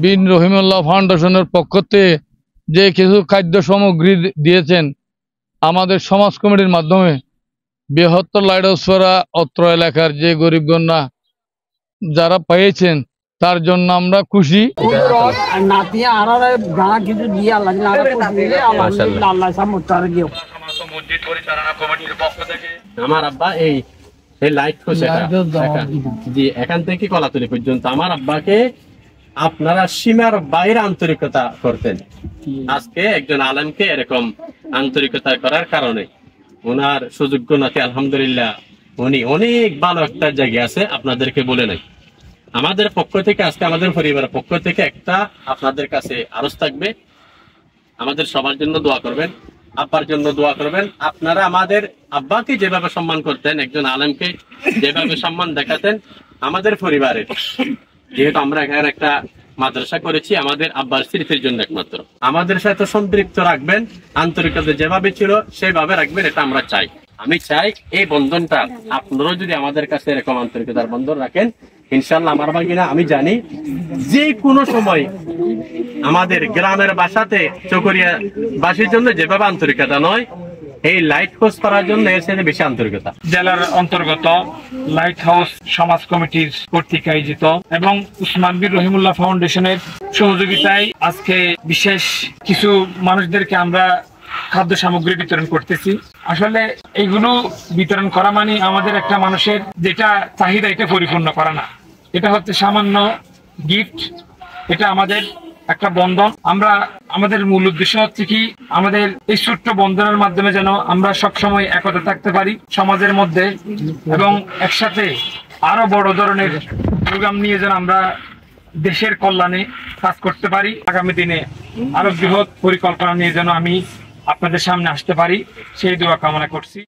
বিন রহিমুল্লাহ ফাউন্ডেশনের পক্ষ থেকে যে কিছু খাদ্য সামগ্রী দিয়েছেন আমাদের সমাজ কমিটির মাধ্যমে বৃহত্তর লাইটহাউসপাড়া অত্র এলাকার যে গরিবগণ্যা যারা পেয়েছেন তার জন্য আমরা খুশি। আমার আব্বা এই লাইট এখান থেকে কলাতলি পর্যন্ত আমার আব্বাকে আপনারা সীমার বাইরে আন্তরিকতা করতেন। আজকে একজন আলেমকে এরকম আন্তরিকতা করার কারণে ওনার সুযোগ্য নাতে আলহামদুলিল্লাহ উনি অনেক ভালো একটা জায়গায় আছে। আপনাদেরকে বলে নাই, আমাদের পক্ষ থেকে আজকে আমাদের পরিবারের পক্ষ থেকে একটা আপনাদের কাছে আরজ থাকবে, আমাদের সবার জন্য দোয়া করবেন, আব্বার জন্য দোয়া করবেন। আপনারা আমাদের আব্বাকে যেভাবে সম্মান করতেন, একজন আলেমকে যেভাবে সম্মান দেখাতেন, আমাদের পরিবারের যেহেতু আমরা এখানে একটা মাদ্রাসা করেছি আমাদের আব্বার স্মৃতির জন্য একমাত্র, আমাদের সাথে সম্পৃক্ত রাখবেন, আন্তরিকতা যেভাবে ছিল সেভাবে রাখবেন, এটা আমরা চাই। আমি চাই এই বন্ধনটা আপনারাও যদি আমাদের কাছে এরকম আন্তরিকতার বন্ধন রাখেন, ইনশাল্লাহ আমার ভাগিনা আমি জানি যে কোনো সময় আমাদের গ্রামের বাসাতে চকরিয়া বাসীর জন্য যেভাবে আন্তরিকতা নয়, এই লাইট হাউস করার জন্য এর সাথে বেশি আন্তরিকতা। জেলার অন্তর্গত লাইট হাউস সমাজ কমিটির কর্তৃক আয়োজিত এবং উসমান বিন রহিমুল্লাহ ফাউন্ডেশনের সহযোগিতায় আজকে বিশেষ কিছু মানুষদেরকে আমরা খাদ্য সামগ্রী বিতরণ করতেছি। আসলে এইগুলো বিতরণ করা মানে আমাদের একটা মানুষের যেটা চাহিদা এটা পরিপূর্ণ করা না, এটা হচ্ছে সামান্য গিফট, এটা আমাদের একটা বন্ধন। আমরা আমাদের মূল উদ্দেশ্য হচ্ছে কি আমাদের এই ছোট্ট বন্ধনের মাধ্যমে যেন আমরা সবসময় একতা থাকতে পারি সমাজের মধ্যে এবং একসাথে আরো বড় ধরনের প্রোগ্রাম নিয়ে যেন আমরা দেশের কল্যাণে কাজ করতে পারি। আগামী দিনে আরো বৃহৎ পরিকল্পনা নিয়ে যেন আমি আপনাদের সামনে আসতে পারি, সেই দোয়া কামনা করছি।